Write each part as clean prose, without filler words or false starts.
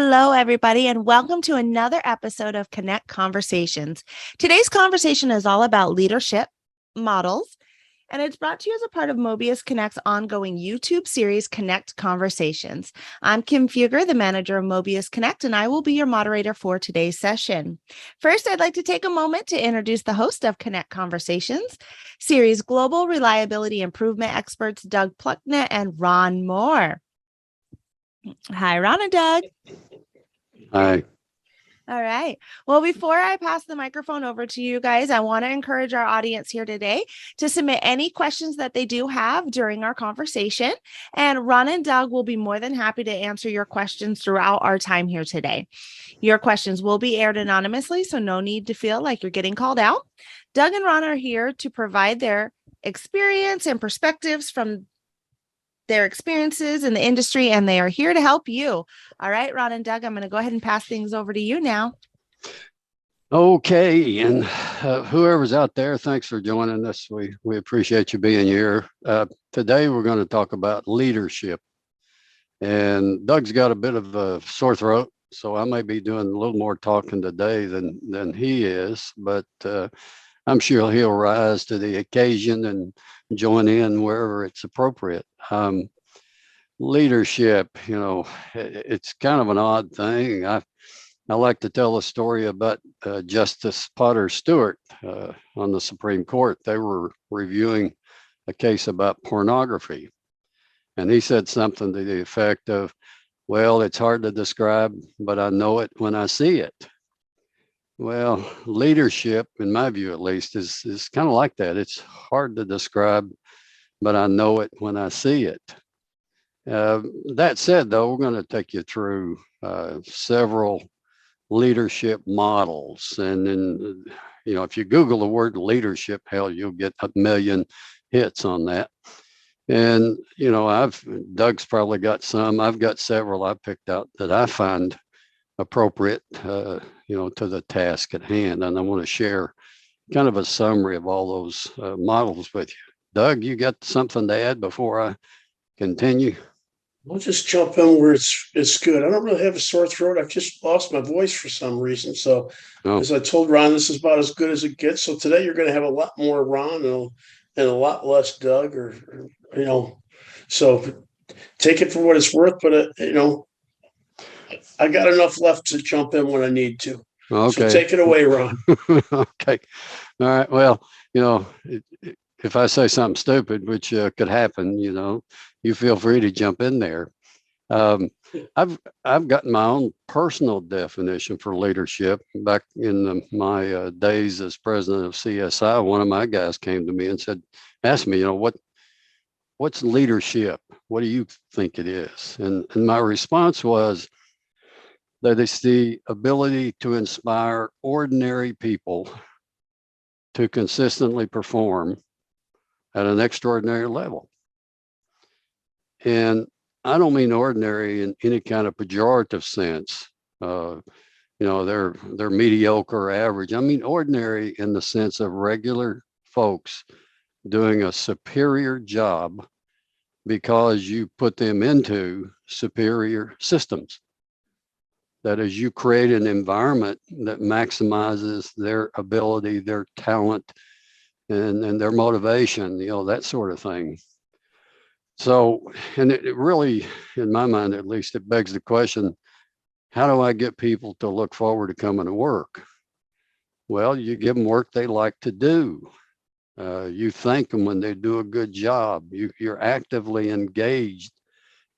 Hello, everybody, and welcome to another episode of Connect Conversations. Today's conversation is all about leadership models, and it's brought to you as a part of Mobius Connect's ongoing YouTube series, Connect Conversations. I'm Kim Fugger, the manager of Mobius Connect, and I will be your moderator for today's session. First, I'd like to take a moment to introduce the host of Connect Conversations, series Global Reliability Improvement experts Doug Plucknett and Ron Moore. Hi, Ron and Doug. Hi. All right. Well, before I pass the microphone over to you guys, I want to encourage our audience here today to submit any questions that they do have during our conversation. And Ron and Doug will be more than happy to answer your questions throughout our time here today. Your questions will be aired anonymously, so no need to feel like you're getting called out. Doug and Ron are here to provide their experience and perspectives from their experiences in the industry, and they are here to help you. All right, Ron and Doug, I'm going to go ahead and pass things over to you now. Okay, and whoever's out there, thanks for joining us. We appreciate you being here. Today we're going to talk about leadership, and Doug's got a bit of a sore throat, so I may be doing a little more talking today than he is, but I'm sure he'll rise to the occasion and join in wherever it's appropriate. Leadership, it's kind of an odd thing. I like to tell a story about Justice Potter Stewart on the Supreme Court. They were reviewing a case about pornography, and he said something to the effect of, well, it's hard to describe, but I know it when I see it. Well, leadership, in my view at least, is kind of like that. It's hard to describe, but I know it when I see it. That said, though, we're going to take you through several leadership models. And then, if you Google the word leadership, hell, you'll get a million hits on that. And, Doug's probably got some. I've got several I picked out that I find appropriate, to the task at hand. And I want to share kind of a summary of all those models with you. Doug, you got something to add before I continue? I'll just jump in where it's good. I don't really have a sore throat. I've just lost my voice for some reason. So as I told Ron, this is about as good as it gets. So today you're going to have a lot more Ron and a lot less Doug, so take it for what it's worth. But, I got enough left to jump in when I need to. Okay. So take it away, Ron. Okay. All right. Well, if I say something stupid, which could happen, you feel free to jump in there. I've got my own personal definition for leadership. Back in my days as president of CSI, one of my guys came to me and asked me, what's leadership? What do you think it is? And my response was that it's the ability to inspire ordinary people to consistently perform at an extraordinary level. And I don't mean ordinary in any kind of pejorative sense. They're mediocre or average. I mean ordinary in the sense of regular folks doing a superior job because you put them into superior systems. That is, you create an environment that maximizes their ability, their talent, and their motivation, that sort of thing. So, and it really, in my mind at least, it begs the question, how do I get people to look forward to coming to work? Well, you give them work they like to do. You thank them when they do a good job. You're actively engaged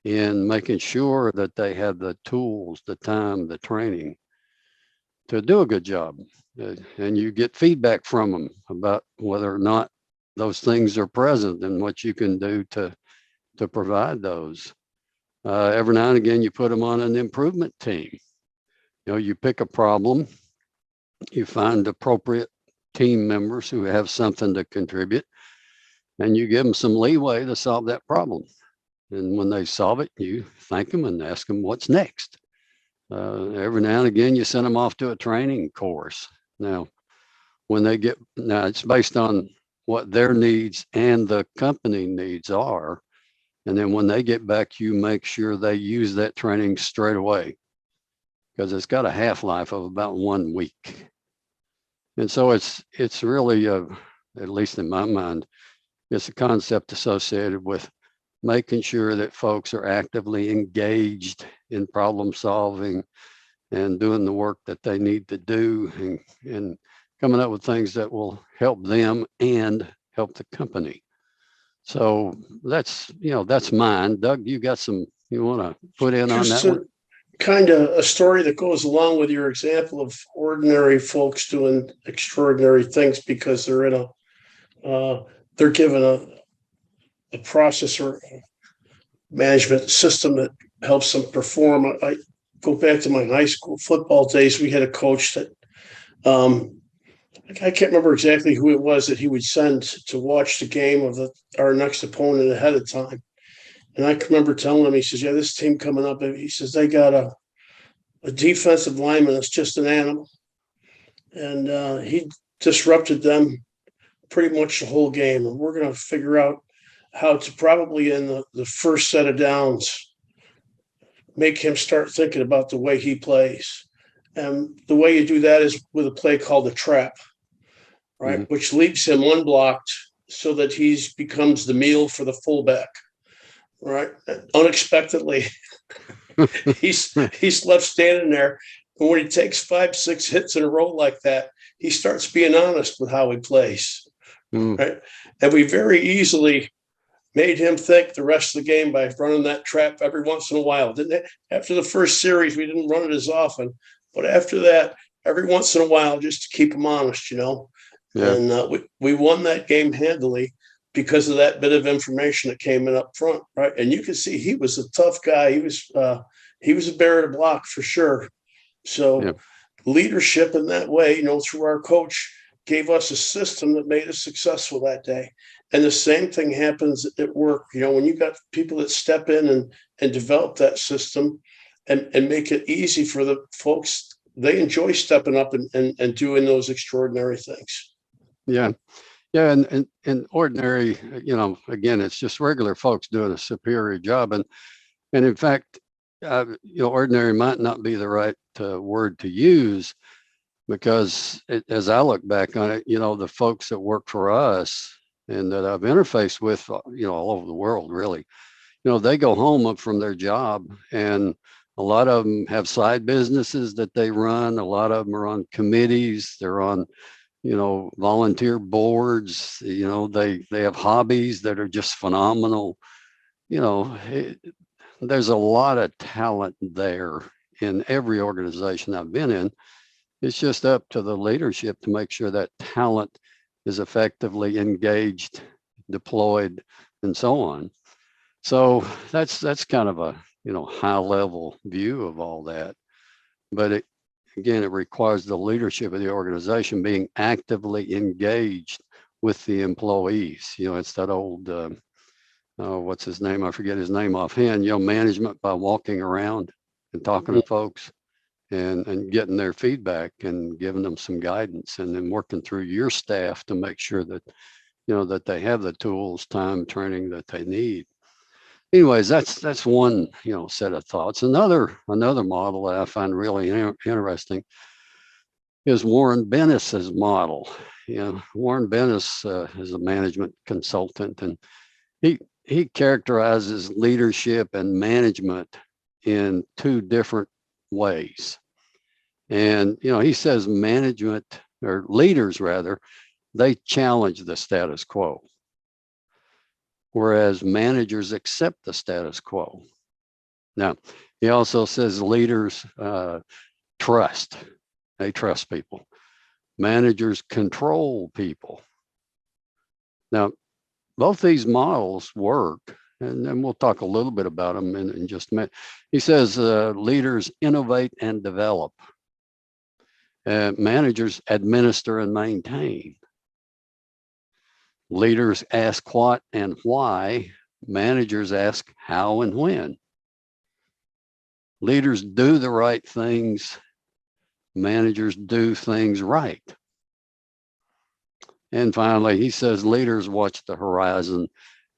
in making sure that they have the tools, the time, the training to do a good job. And you get feedback from them about whether or not those things are present and what you can do to provide those. Every now and again, you put them on an improvement team. You pick a problem, you find appropriate team members who have something to contribute, and you give them some leeway to solve that problem. And when they solve it, you thank them and ask them what's next. Every now and again, you send them off to a training course. Now, it's based on what their needs and the company needs are. And then when they get back, you make sure they use that training straight away. because it's got a half-life of about 1 week. And so it's really, at least in my mind, it's a concept associated with making sure that folks are actively engaged in problem solving and doing the work that they need to do, and coming up with things that will help them and help the company. So that's mine. Doug, you got some you want to put in on that one? Kind of a story that goes along with your example of ordinary folks doing extraordinary things because they're in they're given a process or management system that helps them perform. I go back to my high school football days. We had a coach that I can't remember exactly who it was that he would send to watch the game of our next opponent ahead of time. And I can remember telling him, he says, yeah, this team coming up, he says, they got a defensive lineman that's just an animal. And he disrupted them pretty much the whole game. And we're going to figure out how to probably in the first set of downs, make him start thinking about the way he plays. And the way you do that is with a play called a trap, right? Mm-hmm. Which leaves him unblocked so that he becomes the meal for the fullback, right? Unexpectedly, he's left standing there. And when he takes 5-6 hits in a row like that, he starts being honest with how he plays, right? And we very easily made him think the rest of the game by running that trap every once in a while. Didn't it? After the first series, we didn't run it as often, but after that, every once in a while, just to keep him honest, Yeah. And we won that game handily because of that bit of information that came in up front, right? And you can see he was a tough guy. He was a bear to block for sure. So leadership in that way, through our coach, gave us a system that made us successful that day. And the same thing happens at work. When you got people that step in and develop that system and make it easy for the folks, they enjoy stepping up and doing those extraordinary things. Yeah. Yeah. And ordinary, again, it's just regular folks doing a superior job. And in fact, ordinary might not be the right word to use, because as I look back on it, the folks that work for us and that I've interfaced with, all over the world, really, they go home from their job, and a lot of them have side businesses that they run. A lot of them are on committees. They're on, volunteer boards. They have hobbies that are just phenomenal. There's a lot of talent there in every organization I've been in. It's just up to the leadership to make sure that talent is effectively engaged, deployed, and so on. So that's kind of a high level view of all that. But it requires the leadership of the organization being actively engaged with the employees. It's that old what's his name? I forget his name offhand. Management by walking around and talking to folks. And getting their feedback and giving them some guidance, and then working through your staff to make sure that, that they have the tools, time, training that they need. Anyways, that's one, set of thoughts. Another model that I find really interesting is Warren Bennis's model. Warren Bennis is a management consultant, and he characterizes leadership and management in two different ways. And, he says management, or leaders rather, they challenge the status quo, whereas managers accept the status quo. Now, he also says leaders trust. They trust people. Managers control people. Now, both these models work, and then we'll talk a little bit about them in just a minute. He says leaders innovate and develop. Managers administer and maintain. Leaders ask what and why. Managers ask how and when. Leaders do the right things. Managers do things right. And finally, he says leaders watch the horizon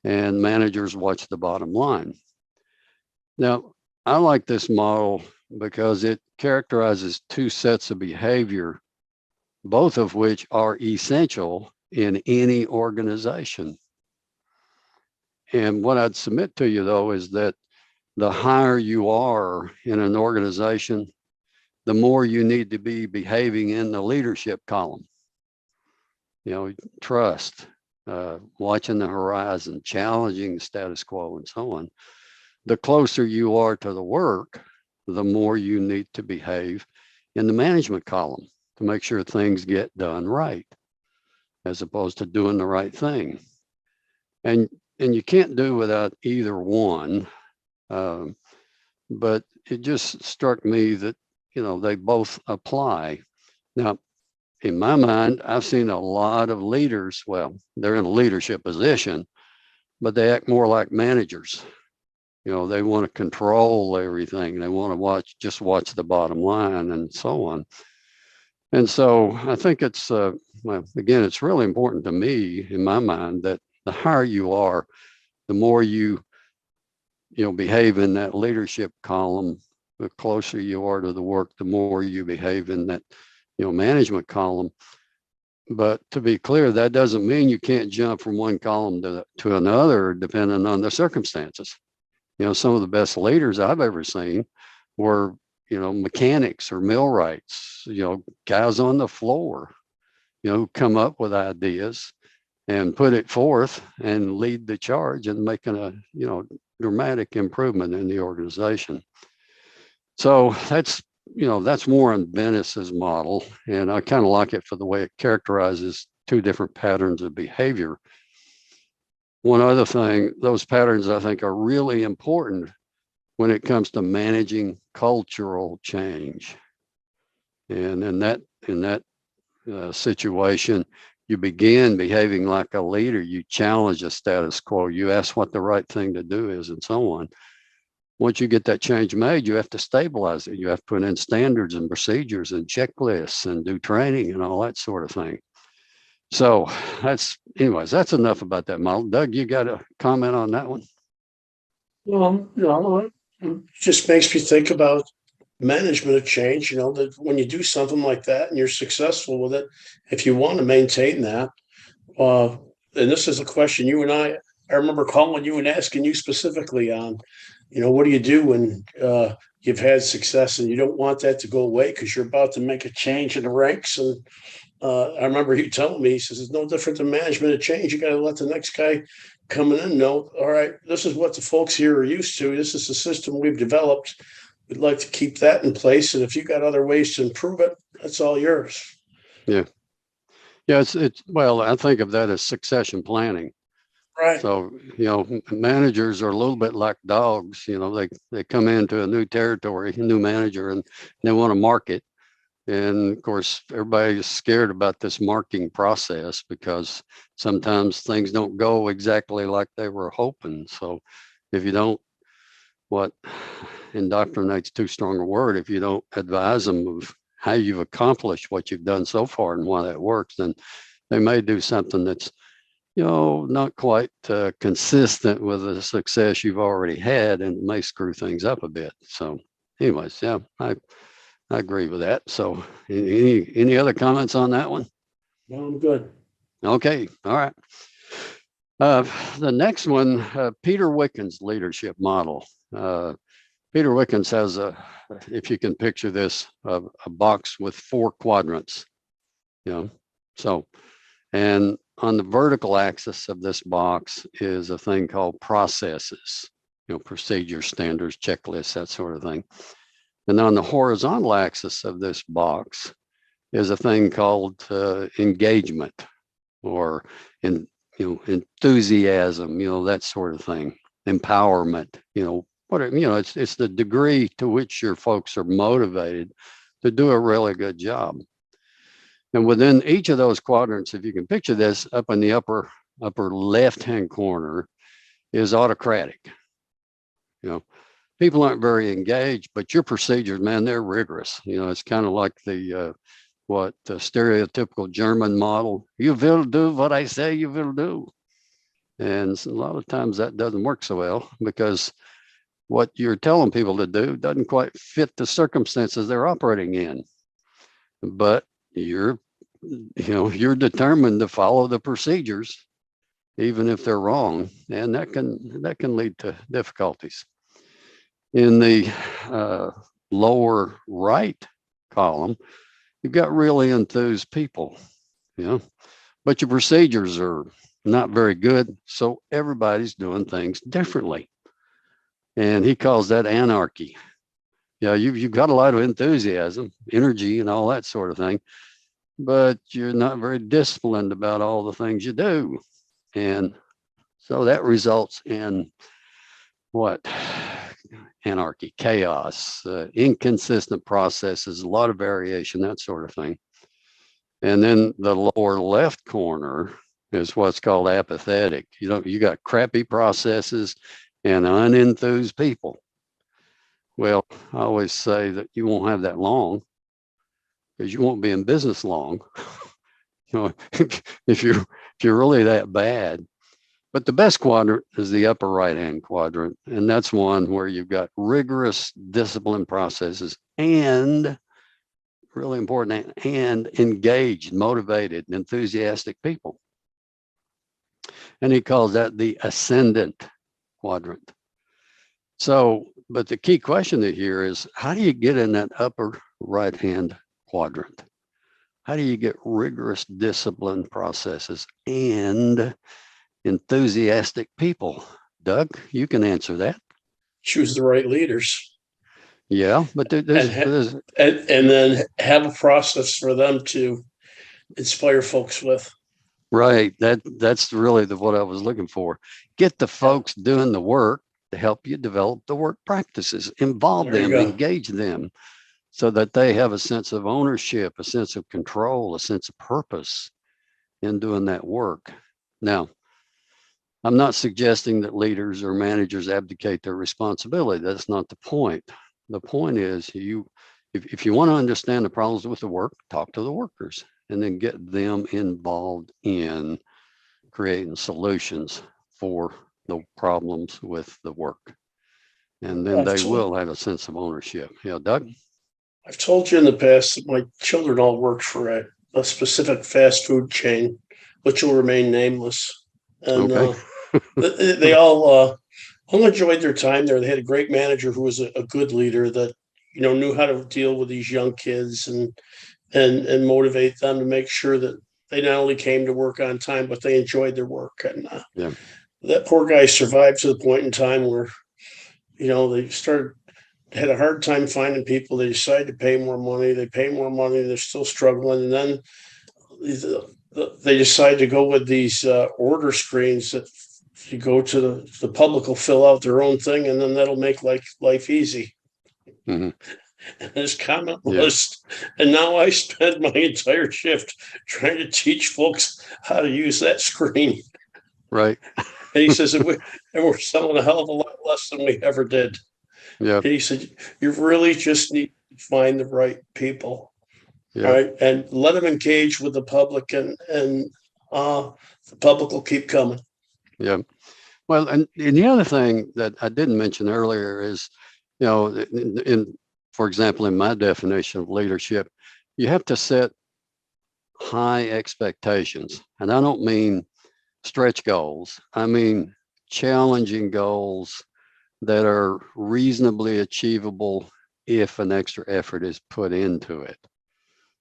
and managers watch the bottom line. Now, I like this model because it characterizes two sets of behavior, both of which are essential in any organization. And what I'd submit to you, though, is that the higher you are in an organization, the more you need to be behaving in the leadership column. Trust, watching the horizon, challenging the status quo, and so on. The closer you are to the work, the more you need to behave in the management column to make sure things get done right, as opposed to doing the right thing. And you can't do without either one. But it just struck me that, they both apply. Now, in my mind, I've seen a lot of leaders, well, they're in a leadership position, but they act more like managers. They want to control everything. They want to just watch the bottom line and so on. And so I think it's, again, it's really important to me, in my mind, that the higher you are, the more you behave in that leadership column. The closer you are to the work, the more you behave in that, management column. But to be clear, that doesn't mean you can't jump from one column to another, depending on the circumstances. Some of the best leaders I've ever seen were, mechanics or millwrights, guys on the floor, who come up with ideas and put it forth and lead the charge and making a, dramatic improvement in the organization. So that's more on Bennis's model. And I kind of like it for the way it characterizes two different patterns of behavior. One other thing, those patterns I think are really important when it comes to managing cultural change. And in that situation, you begin behaving like a leader. You challenge a status quo. You ask what the right thing to do is, and so on. Once you get that change made, you have to stabilize it. You have to put in standards and procedures and checklists and do training and all that sort of thing. So that's enough about that model. Doug, you got a comment on that one? Well, it just makes me think about management of change, that when you do something like that and you're successful with it, if you want to maintain that, and this is a question you and I remember calling you and asking you specifically on, what do you do when you've had success and you don't want that to go away because you're about to make a change in the ranks? And I remember you telling me, he says, it's no different than management of change. You got to let the next guy coming in know, all right, this is what the folks here are used to. This is the system we've developed. We'd like to keep that in place. And if you got other ways to improve it, that's all yours. Yeah. Yeah, well, I think of that as succession planning. Right. So, managers are a little bit like dogs. They come into a new territory, a new manager, and they want to mark it. And of course, everybody's scared about this marking process because sometimes things don't go exactly like they were hoping. So if you don't, what indoctrinate's too strong a word, if you don't advise them of how you've accomplished what you've done so far and why that works, then they may do something that's, not quite consistent with the success you've already had and may screw things up a bit. So anyways, yeah, I agree with that. So any other comments on that one? No, I'm good. Okay. All right. The next one, Peter Wickens' leadership model. Peter Wickens has if you can picture this, a box with 4 quadrants, so, and on the vertical axis of this box is a thing called processes, procedures, standards, checklists, that sort of thing. And on the horizontal axis of this box is a thing called engagement or enthusiasm, that sort of thing, empowerment, it's the degree to which your folks are motivated to do a really good job. And within each of those quadrants, if you can picture this, up in the upper left-hand corner is autocratic. People aren't very engaged, but your procedures, man, they're rigorous. It's kind of like the stereotypical German model. You will do what I say you will do. And a lot of times that doesn't work so well because what you're telling people to do doesn't quite fit the circumstances they're operating in. But you're determined to follow the procedures, even if they're wrong, and that can lead to difficulties. In the lower right column, you've got really enthused people, but your procedures are not very good, so everybody's doing things differently. And he calls that anarchy. You've got a lot of enthusiasm, energy, and all that sort of thing, but you're not very disciplined about all the things you do. And so that results in what? Anarchy, chaos, inconsistent processes, a lot of variation, that sort of thing. And then the lower left corner is what's called apathetic. You got crappy processes and unenthused people. Well, I always say that you won't have that long, because you won't be in business long. if you're really that bad. But the best quadrant is the upper right-hand quadrant, and that's one where you've got rigorous discipline processes and, really important, and engaged, motivated, enthusiastic people. And he calls that the ascendant quadrant. So, but the key question here is, how do you get in that upper right-hand quadrant? How do you get rigorous discipline processes and enthusiastic people? Doug, you can answer that. Choose the right leaders. Yeah, but and then have a process for them to inspire folks with. Right. That's really what I was looking for. Get the folks doing the work to help you develop the work practices, involve them, engage them, so that they have a sense of ownership, a sense of control, a sense of purpose in doing that work. Now, I'm not suggesting that leaders or managers abdicate their responsibility. That's not the point. The point is, if you want to understand the problems with the work, talk to the workers and then get them involved in creating solutions for the problems with the work. And then they will have a sense of ownership. Yeah, Doug? I've told you in the past that my children all worked for a specific fast food chain, which will remain nameless. And okay. They all enjoyed their time there. They had a great manager who was a good leader that knew how to deal with these young kids and motivate them to make sure that they not only came to work on time, but they enjoyed their work. And that poor guy survived to the point in time where they had a hard time finding people. They decided to pay more money. They pay more money. They're still struggling, and then they decide to go with these order screens that you go to the public will fill out their own thing, and then that'll make life easy. Mm-hmm. And his comment was, and now I spend my entire shift trying to teach folks how to use that screen. Right. And he says, and we're selling a hell of a lot less than we ever did. Yeah. And he said, you really just need to find the right people. Yep. Right. And let them engage with the public, and the public will keep coming. Yeah. Well, and the other thing that I didn't mention earlier is, for example, in my definition of leadership, you have to set high expectations. And I don't mean stretch goals. I mean challenging goals that are reasonably achievable if an extra effort is put into it.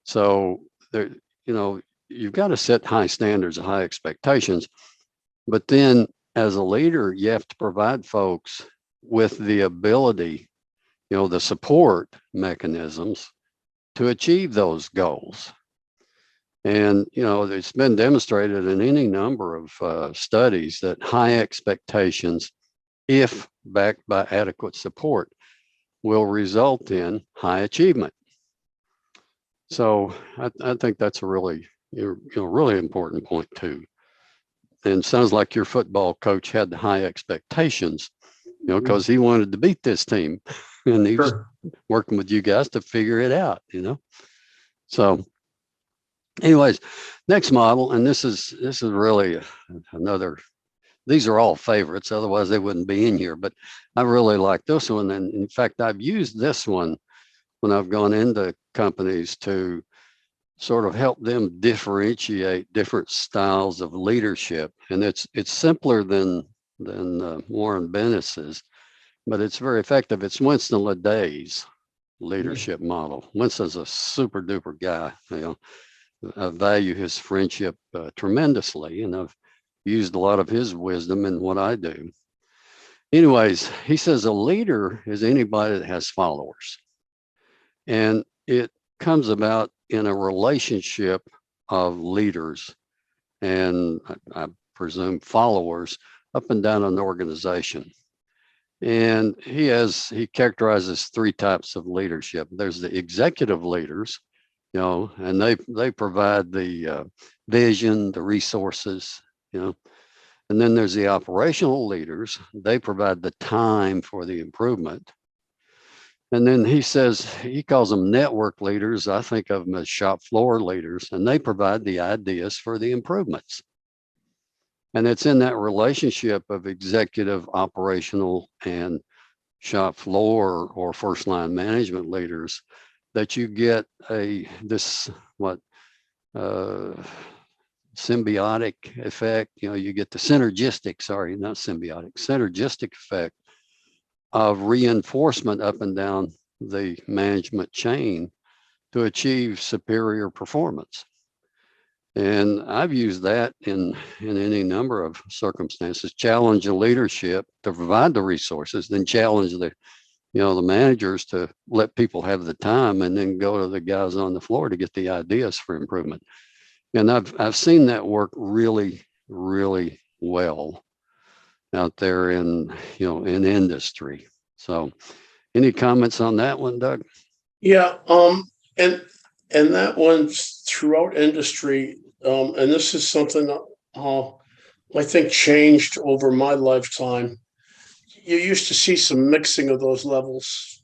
So there, you've got to set high standards, high expectations, but then as a leader, you have to provide folks with the ability, the support mechanisms to achieve those goals. And, it's been demonstrated in any number of studies that high expectations, if backed by adequate support, will result in high achievement. So I think that's a really important point too. And it sounds like your football coach had the high expectations, because he wanted to beat this team, and he was working with you guys to figure it out, So anyways, next model, and this is really another these are all favorites, otherwise they wouldn't be in here. But I really like this one. And in fact, I've used this one when I've gone into companies to sort of help them differentiate different styles of leadership. And it's simpler than Warren Bennis's, but it's very effective. It's Winston Ledet's leadership model. Winston's a super duper guy. I value his friendship tremendously, and I've used a lot of his wisdom in what I do. Anyways, he says a leader is anybody that has followers. And it comes about in a relationship of leaders and I presume followers up and down an organization. And he characterizes three types of leadership. There's the executive leaders, and they provide the vision, the resources, and then there's the operational leaders. They provide the time for the improvement. And then he calls them network leaders. I think of them as shop floor leaders, and they provide the ideas for the improvements. And it's in that relationship of executive, operational, and shop floor or first line management leaders that you get symbiotic effect. You get the synergistic effect of reinforcement up and down the management chain to achieve superior performance. And I've used that in any number of circumstances. Challenge the leadership to provide the resources, then challenge the managers to let people have the time, and then go to the guys on the floor to get the ideas for improvement. And I've seen that work really, really well out there in industry. So, any comments on that one, Doug? Yeah, and that one's throughout industry, and this is something I think changed over my lifetime. You used to see some mixing of those levels,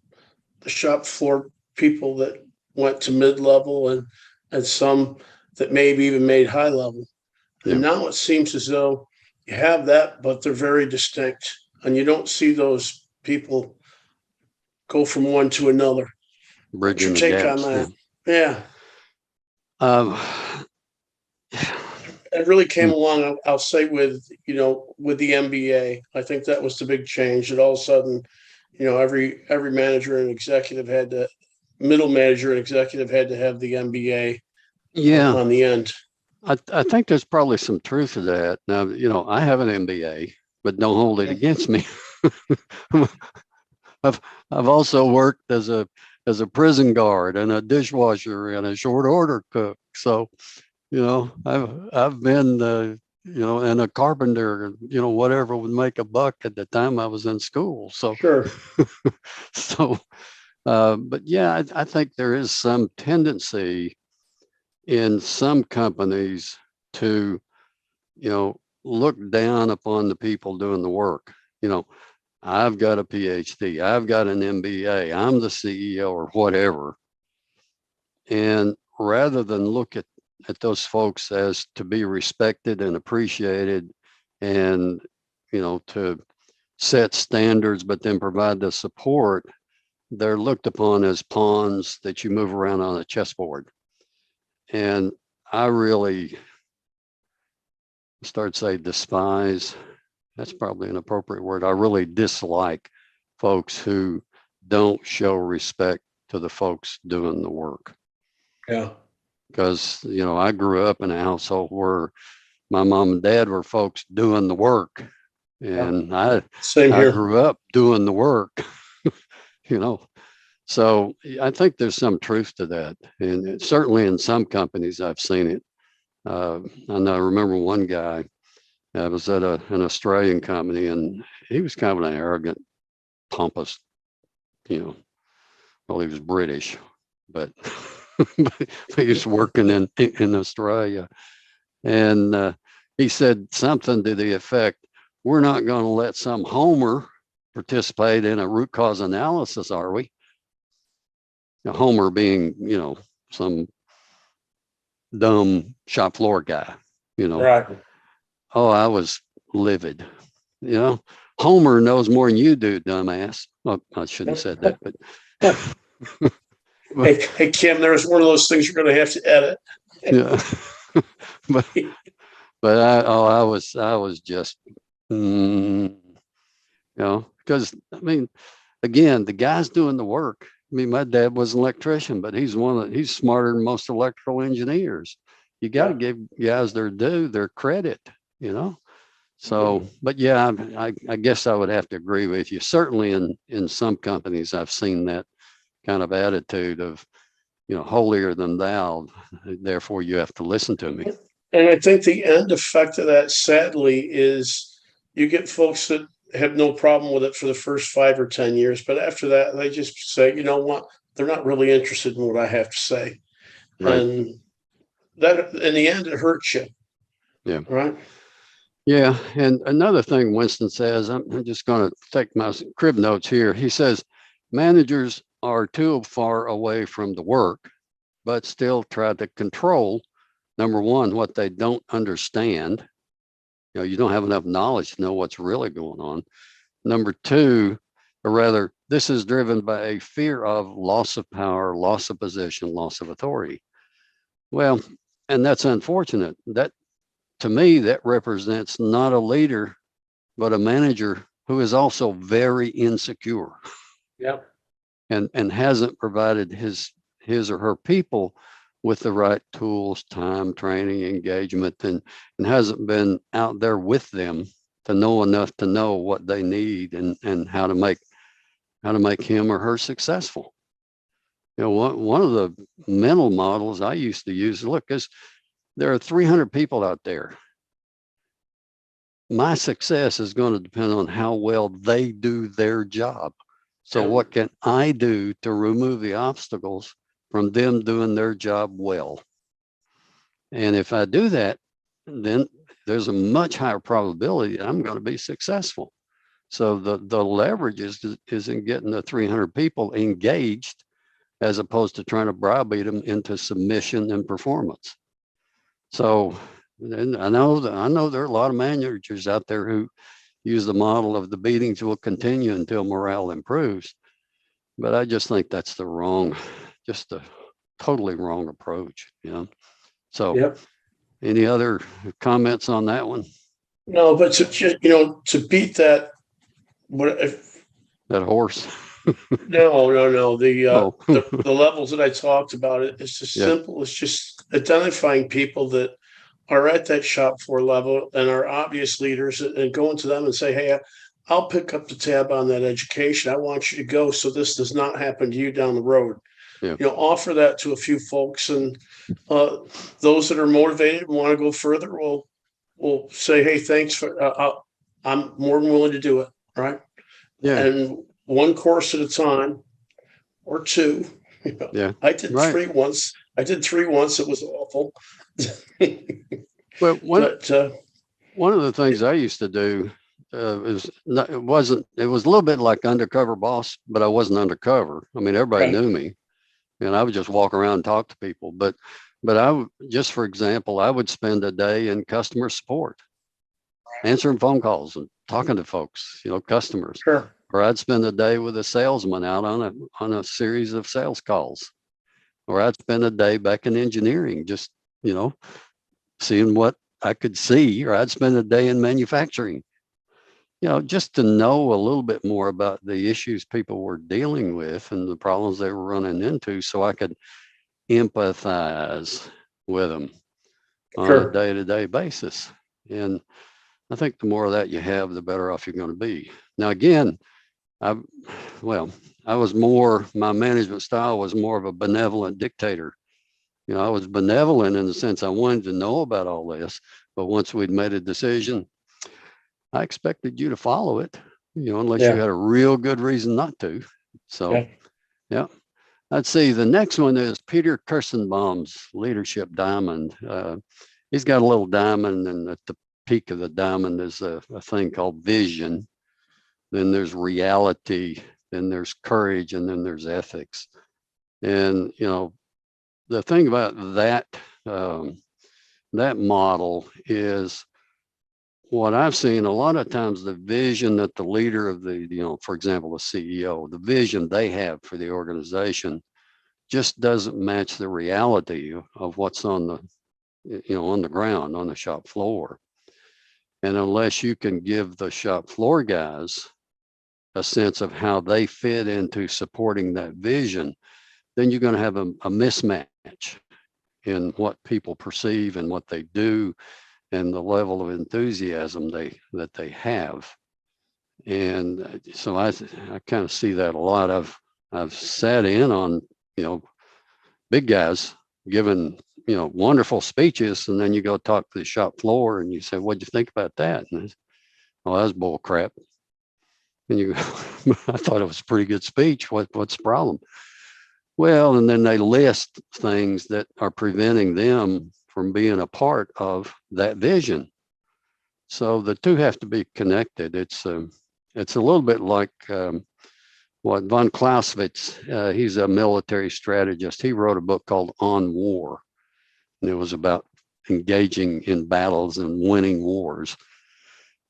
the shop floor people that went to mid-level and some that maybe even made high level. Yeah. And now it seems as though you have that, but they're very distinct, and you don't see those people go from one to another. Bridging What's your take gaps, on that? Yeah. It really came along, I'll say, with the MBA. I think that was the big change. That all of a sudden, every manager and executive middle manager and executive had to have the MBA. Yeah. On the end. I think there's probably some truth to that. Now, I have an MBA, but don't hold it against me. I've also worked as a prison guard and a dishwasher and a short order cook. So, I've been and a carpenter, whatever would make a buck at the time I was in school. So sure. But yeah, I think there is some tendency in some companies to, look down upon the people doing the work. I've got a PhD, I've got an MBA, I'm the CEO or whatever. And rather than look at those folks as to be respected and appreciated and, to set standards, but then provide the support, they're looked upon as pawns that you move around on a chessboard. And I really despise. That's probably an appropriate word. I really dislike folks who don't show respect to the folks doing the work. Yeah. Because, I grew up in a household where my mom and dad were folks doing the work. And I grew up doing the work, So I think there's some truth to that. And certainly in some companies, I've seen it. And I remember one guy, I was at an Australian company, and he was kind of an arrogant, pompous, well, he was British, but, but he was working in Australia. And he said something to the effect, "We're not going to let some homer participate in a root cause analysis, are we?" Now, homer being, some dumb shop floor guy, Right. Oh, I was livid. You know, Homer knows more than you do, dumbass. Well, I shouldn't have said that, but hey, Kim, there's one of those things you're going to have to edit. yeah. but I was just, you know, because I mean, again, the guy's doing the work. I mean, my dad was an electrician, but he's smarter than most electrical engineers. You got to give guys their due, their credit, you know. So, but yeah, I guess I would have to agree with you. Certainly in some companies, I've seen that kind of attitude of, you know, holier than thou, therefore you have to listen to me. And I think the end effect of that, sadly, is you get folks that have no problem with it for the first 5 or 10 years, but after that, they just say, you know what, they're not really interested in what I have to say. Right. And that, in the end, it hurts you. Yeah. Right. Yeah. And another thing Winston says, I'm just going to take my crib notes here. He says, managers are too far away from the work, but still try to control, number one, what they don't understand. You know, you don't have enough knowledge to know what's really going on. Number two, or rather, this is driven by a fear of loss of power, loss of position, loss of authority. Well, and that's unfortunate. That, to me, that represents not a leader, but a manager who is also very insecure. Yep. And hasn't provided his or her people with the right tools, time, training, engagement, and hasn't been out there with them to know enough to know what they need and how to make him or her successful. You know, one of the mental models I used to use, look, is there are 300 people out there. My success is going to depend on how well they do their job. So what can I do to remove the obstacles from them doing their job well? And if I do that, then there's a much higher probability that I'm going to be successful. So the leverage is in getting the 300 people engaged as opposed to trying to browbeat them into submission and performance. So, and I know there are a lot of managers out there who use the model of the beatings will continue until morale improves. But I just think that's just a totally wrong approach, you know? So any other comments on that one? No, but to beat that, that horse? No. The levels that I talked about, it's just simple. It's just identifying people that are at that shop floor level and are obvious leaders, and going to them and say, hey, I'll pick up the tab on that education. I want you to go so this does not happen to you down the road. Yeah. You know, offer that to a few folks, and those that are motivated and want to go further will say, hey, thanks for I'm more than willing to do it. Right. Yeah. And one course at a time, or two. You know, yeah. I did three once. It was awful. Well, one of the things I used to do it was a little bit like undercover boss, but I wasn't undercover. I mean, everybody knew me, and I would just walk around and talk to people. But just for example, I would spend a day in customer support, answering phone calls and talking to folks, you know, customers. Sure. Or I'd spend a day with a salesman out on a series of sales calls. Or I'd spend a day back in engineering, just, you know, seeing what I could see. Or I'd spend a day in manufacturing, you know, just to know a little bit more about the issues people were dealing with and the problems they were running into, so I could empathize with them on a day-to-day basis. And I think the more of that you have, the better off you're going to be. Now, again, my management style was more of a benevolent dictator. You know, I was benevolent in the sense I wanted to know about all this, but once we'd made a decision, I expected you to follow it, you know, unless you had a real good reason not to. So, yeah. Let's see. The next one is Peter Kirstenbaum's Leadership Diamond. He's got a little diamond, and at the peak of the diamond is a thing called vision. Then there's reality, then there's courage, and then there's ethics. And, you know, the thing about that model is what I've seen a lot of times, the vision that the leader of the, for example, the CEO, the vision they have for the organization just doesn't match the reality of what's on the ground, on the shop floor. And unless you can give the shop floor guys a sense of how they fit into supporting that vision, then you're going to have a mismatch in what people perceive and what they do and the level of enthusiasm that they have. And so I kind of see that a lot. I've sat in on, big guys giving, wonderful speeches, and then you go talk to the shop floor and you say, what'd you think about that? And say, oh, that's bull crap. And you go, I thought it was a pretty good speech. What's the problem? Well, and then they list things that are preventing them from being a part of that vision. So the two have to be connected. It's a little bit like what von Clausewitz, he's a military strategist. He wrote a book called On War, and it was about engaging in battles and winning wars.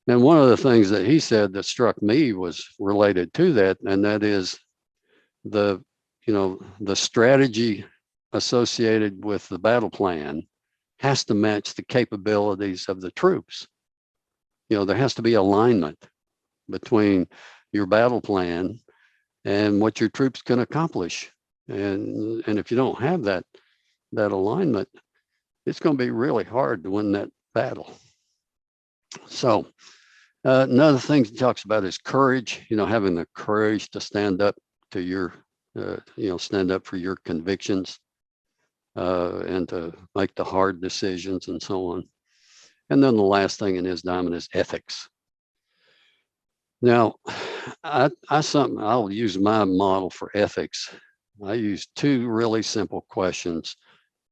And one of the things that he said that struck me was related to that, and that is the strategy associated with the battle plan has to match the capabilities of the troops. There has to be alignment between your battle plan and what your troops can accomplish. And if you don't have that alignment, it's going to be really hard to win that battle. So another thing he talks about is courage, having the courage to stand up to your, stand up for your convictions and to make the hard decisions and so on. And then the last thing in his diamond is ethics. Now, I'll use my model for ethics. I use two really simple questions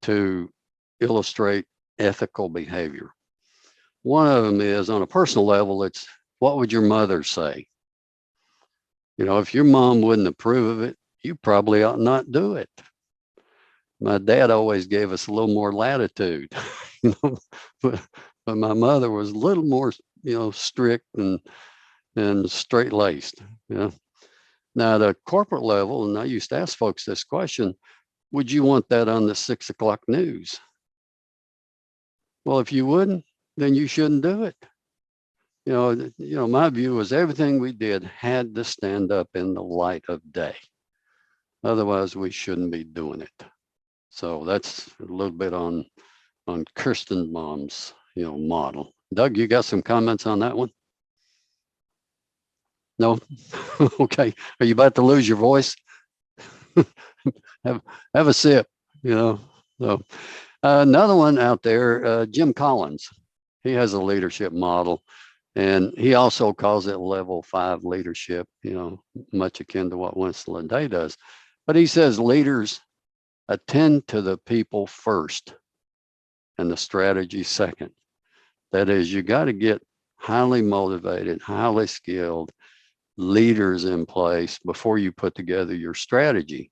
to illustrate ethical behavior. One of them is, on a personal level, it's, what would your mother say? If your mom wouldn't approve of it, you probably ought not do it. My dad always gave us a little more latitude, but my mother was a little more, strict and straight-laced. Now, at a corporate level, and I used to ask folks this question, would you want that on the 6 o'clock news? Well, if you wouldn't, then you shouldn't do it. My view was everything we did had to stand up in the light of day. Otherwise, we shouldn't be doing it. So that's a little bit on Kirstenbaum's, model. Doug, you got some comments on that one? No? Okay. Are you about to lose your voice? have a sip, So another one out there, Jim Collins. He has a leadership model, and he also calls it level 5 leadership, much akin to what Winston Ledet does. But he says leaders attend to the people first and the strategy second. That is, you got to get highly motivated, highly skilled leaders in place before you put together your strategy,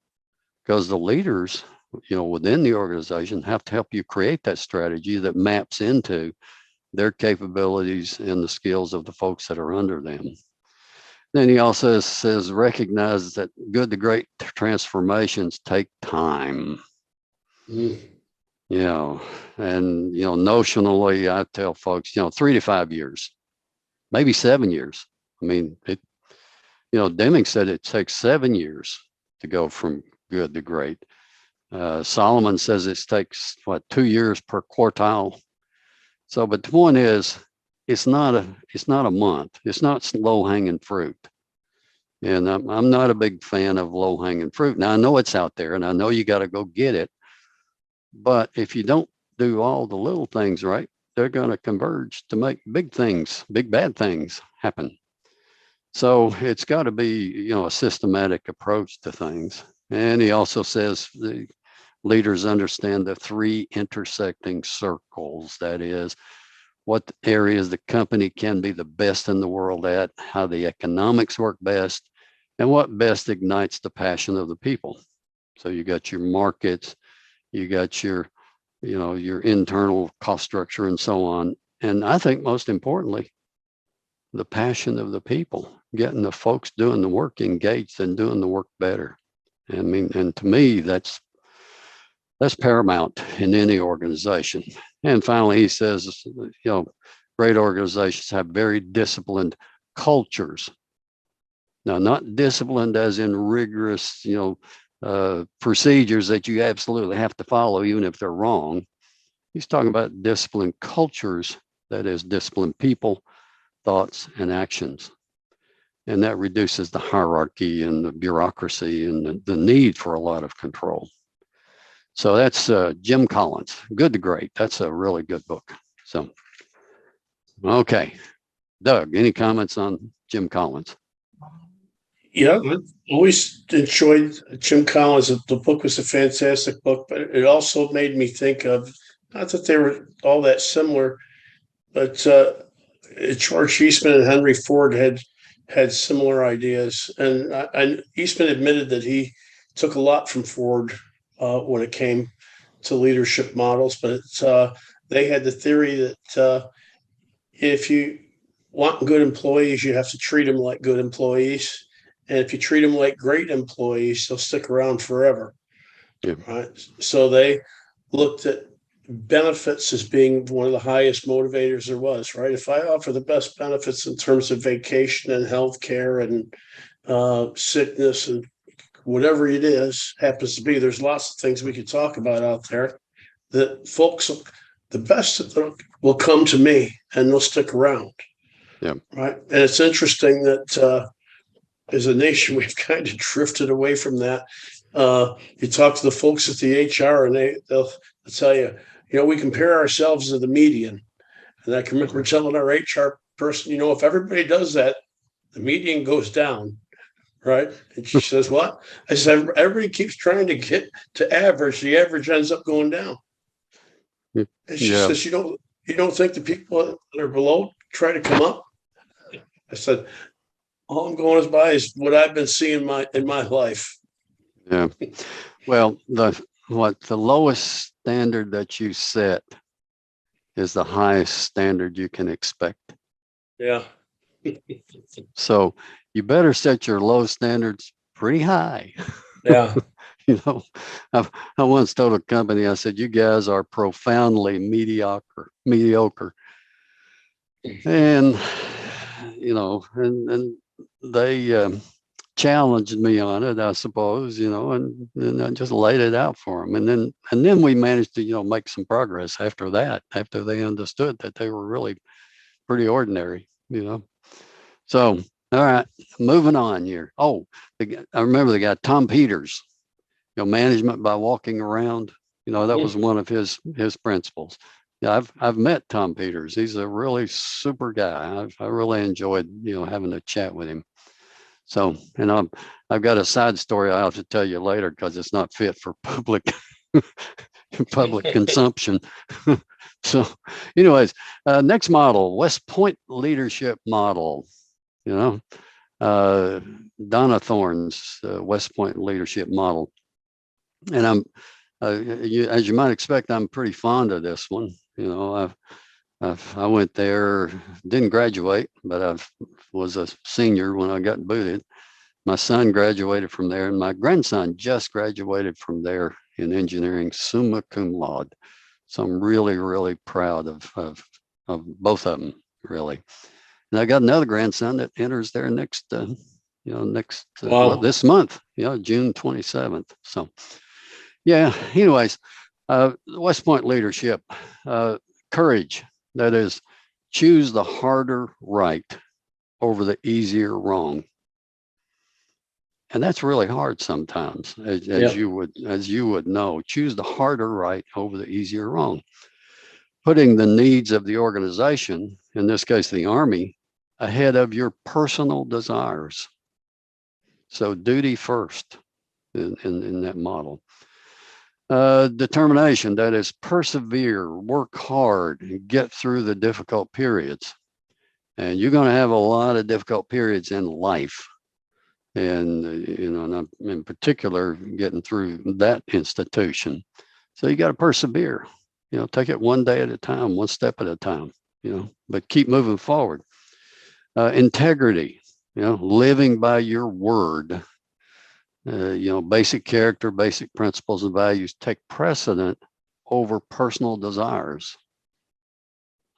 because the leaders, within the organization have to help you create that strategy that maps into their capabilities and the skills of the folks that are under them. Then he also says, recognize that good to great transformations take time. And, notionally, I tell folks, 3 to 5 years, maybe 7 years. I mean, Deming said it takes 7 years to go from good to great. Solomon says it takes 2 years per quartile. So, but the point is, it's not a month. It's not low hanging fruit. And I'm not a big fan of low hanging fruit. Now I know it's out there, and I know you got to go get it. But if you don't do all the little things right, they're going to converge to make big things, big bad things happen. So it's got to be, a systematic approach to things. And he also says the leaders understand the 3 intersecting circles. That is, what areas the company can be the best in the world at, how the economics work best, and what best ignites the passion of the people. So you got your markets, you got your, your internal cost structure and so on. And I think most importantly, the passion of the people, getting the folks doing the work engaged and doing the work better. I mean, and to me, that's paramount in any organization. And finally, he says, great organizations have very disciplined cultures. Now, not disciplined as in rigorous, procedures that you absolutely have to follow, even if they're wrong. He's talking about disciplined cultures, that is, disciplined people, thoughts, and actions. And that reduces the hierarchy and the bureaucracy and the need for a lot of control. So that's Jim Collins, Good to Great. That's a really good book. So, okay. Doug, any comments on Jim Collins? Yeah, I always enjoyed Jim Collins. The book was a fantastic book, but it also made me think of, not that they were all that similar, but George Eastman and Henry Ford had similar ideas. And Eastman admitted that he took a lot from Ford when it came to leadership models, but they had the theory that if you want good employees, you have to treat them like good employees. And if you treat them like great employees, they'll stick around forever. Yeah. Right. So they looked at benefits as being one of the highest motivators there was, right? If I offer the best benefits in terms of vacation and healthcare and sickness and whatever it is, happens to be, there's lots of things we could talk about out there that folks, the best of them will come to me and they'll stick around. Yeah. Right. And it's interesting that as a nation, we've kind of drifted away from that. You talk to the folks at the HR and they'll tell you, we compare ourselves to the median. And I can remember telling our HR person, if everybody does that, the median goes down. Right. And she says, what? I said, everybody keeps trying to get to average. The average ends up going down. And she says, you don't think the people that are below try to come up? I said, all I'm going by is what I've been seeing in my life. Yeah. Well, the lowest standard that you set is the highest standard you can expect. Yeah. So you better set your low standards pretty high. Yeah. I once told a company, I said, you guys are profoundly mediocre. And, and they challenged me on it, I suppose, and I just laid it out for them. And then we managed to, make some progress after that, after they understood that they were really pretty ordinary, So, all right, moving on here. Oh, I remember the guy, Tom Peters, management by walking around, that was one of his principles. Yeah, I've met Tom Peters. He's a really super guy. I really enjoyed, having a chat with him. So, and I've got a side story I'll have to tell you later because it's not fit for public consumption. So, anyways, next model, West Point leadership model. Donnithorne's West Point leadership model, and I'm, as you might expect, I'm pretty fond of this one. I went there, didn't graduate, but I was a senior when I got booted. My son graduated from there, and my grandson just graduated from there in engineering, summa cum laude. So I'm really, really proud of both of them, really. And I got another grandson that enters there this month, June 27th. So, yeah. Anyways, West Point leadership, courage. That is, choose the harder right over the easier wrong. And that's really hard sometimes, as you would know. Choose the harder right over the easier wrong. Putting the needs of the organization, in this case the Army, ahead of your personal desires. So duty first in that model. Determination, that is, persevere, work hard, and get through the difficult periods. And you're going to have a lot of difficult periods in life. And, and in particular, getting through that institution. So you got to persevere, take it one day at a time, one step at a time. but keep moving forward. Integrity, living by your word. Basic character, basic principles and values take precedent over personal desires.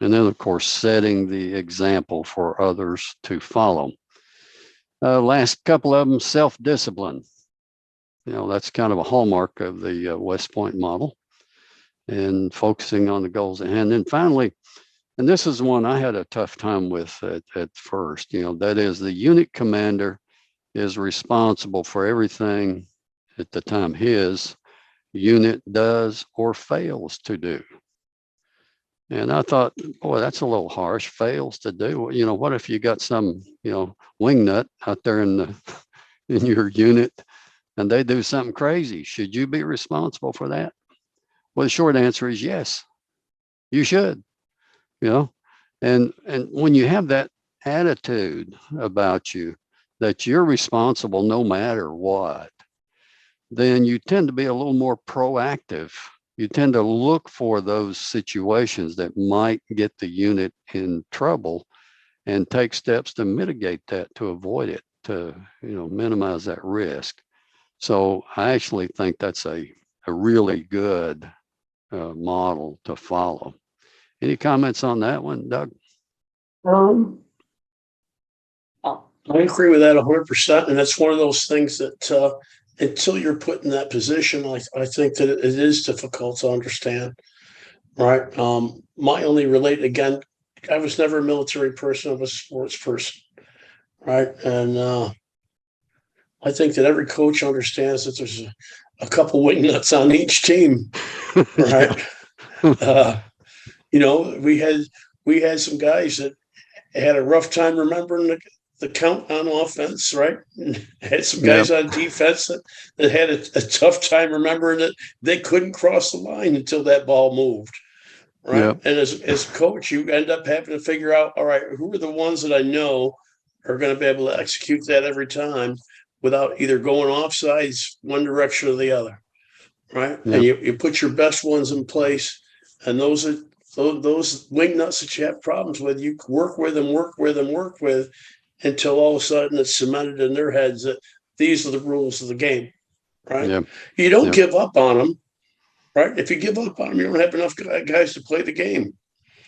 And then, of course, setting the example for others to follow. Last couple of them, self-discipline. That's kind of a hallmark of the West Point model, and focusing on the goals at hand. And then finally, and this is one I had a tough time with at first, that is the unit commander is responsible for everything at the time his unit does or fails to do. And I thought, boy, that's a little harsh. Fails to do. What if you got some, wingnut out there in your unit and they do something crazy? Should you be responsible for that? Well, the short answer is yes, you should. And when you have that attitude about you, that you're responsible no matter what, then you tend to be a little more proactive. You tend to look for those situations that might get the unit in trouble and take steps to mitigate that, to avoid it, to minimize that risk. So I actually think that's a really good model to follow. Any comments on that one, Doug? I agree with that 100%. And that's one of those things that until you're put in that position, I think that it is difficult to understand. Right. My only again, I was never a military person, I was a sports person. Right. And I think that every coach understands that there's a couple wingnuts on each team. Right. We had some guys that had a rough time remembering the count on offense, right? And had some guys on defense that had a tough time remembering that they couldn't cross the line until that ball moved, right? Yep. And as a coach, you end up having to figure out, all right, who are the ones that I know are going to be able to execute that every time without either going offsides one direction or the other, right? Yep. And you put your best ones in place, and those wingnuts that you have problems with, you work with until all of a sudden it's cemented in their heads that these are the rules of the game, right? Yeah. You don't give up on them, right? If you give up on them, you don't have enough guys to play the game,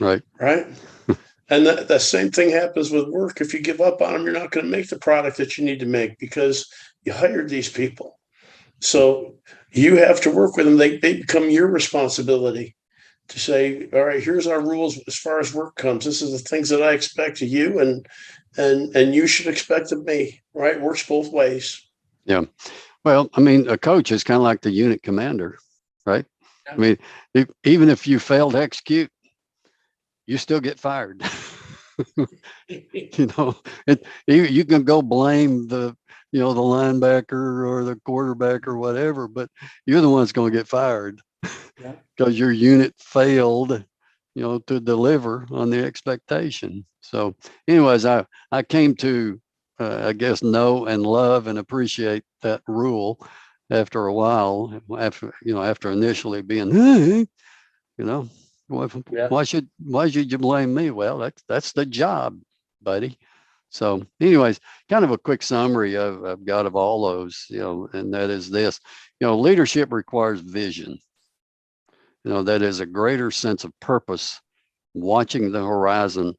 right? And the same thing happens with work. If you give up on them, you're not going to make the product that you need to make because you hired these people. So you have to work with them. They become your responsibility to say, all right, here's our rules as far as work comes. This is the things that I expect of you, and you should expect of me, right? Works both ways. Yeah. Well, I mean, a coach is kind of like the unit commander, right? Yeah. I mean, even if you fail to execute, you still get fired. You can go blame the linebacker or the quarterback or whatever, but you're the one that's going to get fired because your unit failed, to deliver on the expectation. So anyways, I came to, I guess, know and love and appreciate that rule after a while, after initially being, why should you blame me? Well, that's the job, buddy. So anyways, kind of a quick summary I've got of all those, and that is this, leadership requires vision. That is a greater sense of purpose, watching the horizon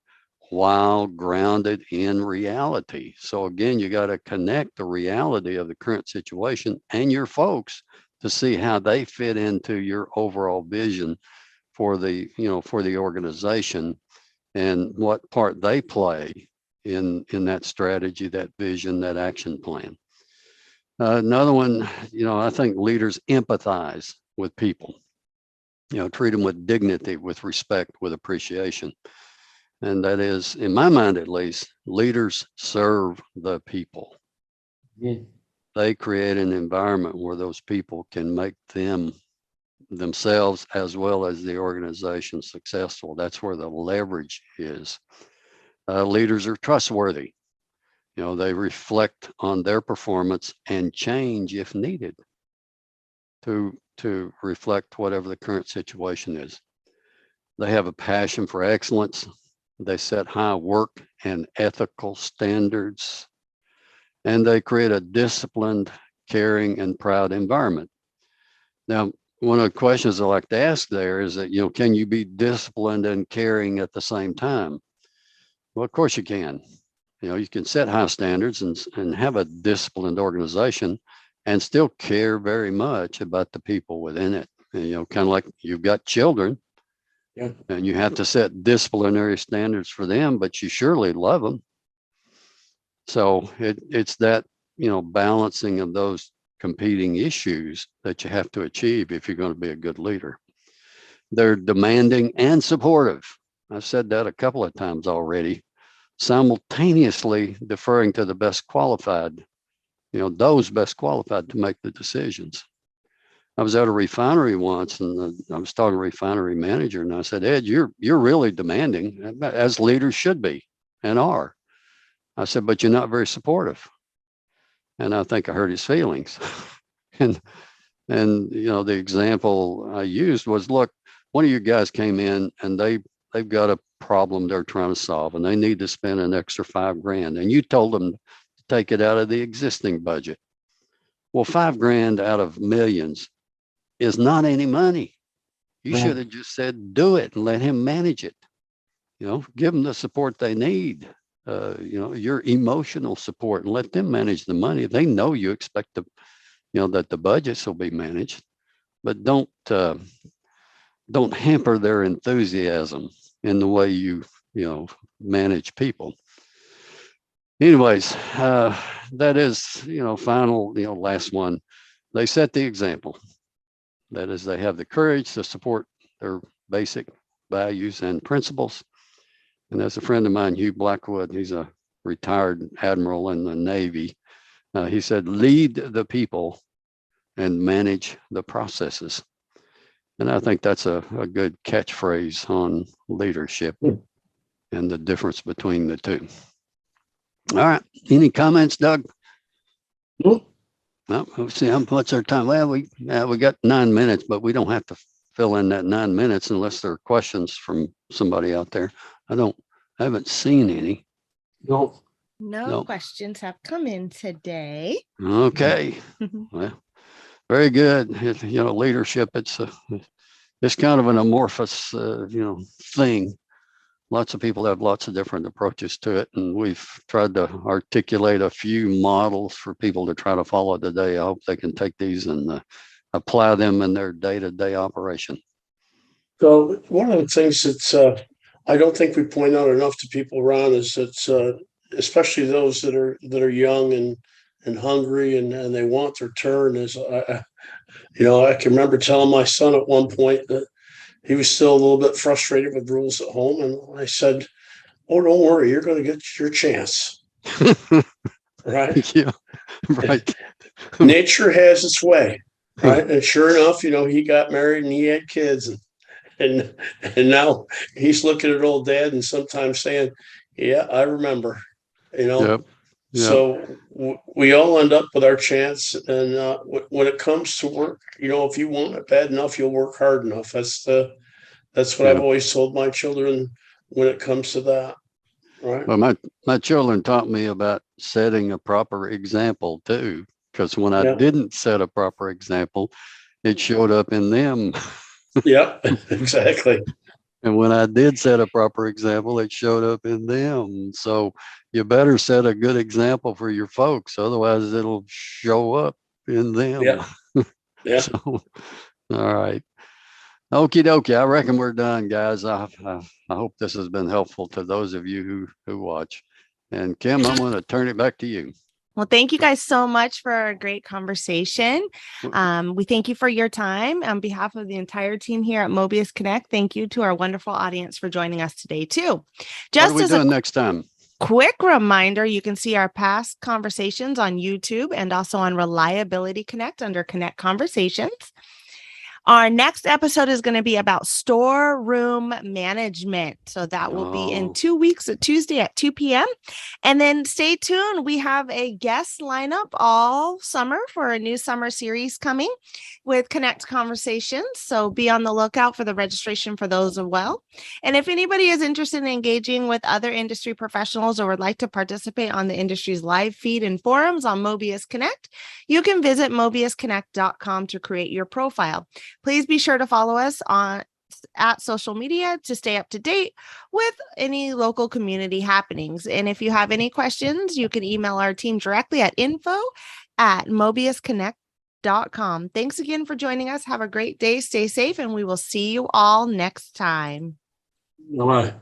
while grounded in reality. So again, you got to connect the reality of the current situation and your folks to see how they fit into your overall vision for the organization and what part they play in that strategy, that vision, that action plan. Another one, I think leaders empathize with people, treat them with dignity, with respect, with appreciation. And that is, in my mind at least, leaders serve the people. Yeah. They create an environment where those people can make themselves as well as the organization successful. That's where the leverage is. Leaders are trustworthy. They reflect on their performance and change if needed to reflect whatever the current situation is. They have a passion for excellence. They set high work and ethical standards, and they create a disciplined, caring, and proud environment. Now, one of the questions I like to ask there is that, can you be disciplined and caring at the same time? Well, of course you can. You can set high standards and have a disciplined organization and still care very much about the people within it. And, kind of like you've got children, and you have to set disciplinary standards for them, but you surely love them. So it's that, balancing of those competing issues that you have to achieve if you're going to be a good leader. They're demanding and supportive. I've said that a couple of times already, simultaneously deferring to the best qualified, those best qualified to make the decisions. I was at a refinery once, and I was talking to a refinery manager, and I said, Ed, you're really demanding, as leaders should be and are. I said, but you're not very supportive. And I think I hurt his feelings. and the example I used was, look, one of you guys came in and they've got a problem they're trying to solve, and they need to spend an extra $5,000. And you told them to take it out of the existing budget. Well, $5,000 out of millions is not any money. You should have just said, do it and let him manage it. Give them the support they need. Your emotional support, and let them manage the money. They know you expect that the budgets will be managed, but don't hamper their enthusiasm in the way you manage people. Anyways, that is, final, last one. They set the example. That is, they have the courage to support their basic values and principles. And as a friend of mine, Hugh Blackwood, he's a retired admiral in the Navy. He said, lead the people and manage the processes. And I think that's a good catchphrase on leadership and the difference between the two. All right. Any comments, Doug? Nope. No, let's see, what's our time? Well, we got 9 minutes, but we don't have to fill in that 9 minutes unless there are questions from somebody out there. I haven't seen any. No questions have come in today. Okay. Well, very good. Leadership, it's kind of an amorphous, thing. Lots of people have lots of different approaches to it, and we've tried to articulate a few models for people to try to follow today. I hope they can take these and apply them in their day-to-day operation. So one of the things that I don't think we point out enough to people, Ron, is that especially those that are young and hungry and they want their turn. Is I can remember telling my son at one point that he was still a little bit frustrated with rules at home, and I said, "Oh, don't worry, you're going to get your chance." Right? Yeah, right. Nature has its way, right? And sure enough, he got married and he had kids, and now he's looking at old dad and sometimes saying, "Yeah, I remember." Yep. So we all end up with our chance, and when it comes to work, if you want it bad enough, you'll work hard enough. That's what I've always told my children when it comes to that. Right. Well, my children taught me about setting a proper example too, because when I didn't set a proper example, it showed up in them. Yeah, exactly. And when I did set a proper example, it showed up in them. So you better set a good example for your folks. Otherwise, it'll show up in them. Yeah. Yeah. So, all right. Okie dokie. I reckon we're done, guys. I hope this has been helpful to those of you who watch. And Kim, I'm going to turn it back to you. Well, thank you guys so much for a great conversation. We thank you for your time. On behalf of the entire team here at Mobius Connect, thank you to our wonderful audience for joining us today, too. Just what are we doing next time? Quick reminder, you can see our past conversations on YouTube and also on Reliability Connect under Connect Conversations. Our next episode is going to be about storeroom management. So that will be in 2 weeks, a Tuesday at 2 p.m. And then stay tuned. We have a guest lineup all summer for a new summer series coming with Connect Conversations. So be on the lookout for the registration for those as well. And if anybody is interested in engaging with other industry professionals or would like to participate on the industry's live feed and forums on Mobius Connect, you can visit mobiusconnect.com to create your profile. Please be sure to follow us at social media to stay up to date with any local community happenings. And if you have any questions, you can email our team directly at info@mobiusconnect.com. Thanks again for joining us. Have a great day. Stay safe, and we will see you all next time. Bye-bye.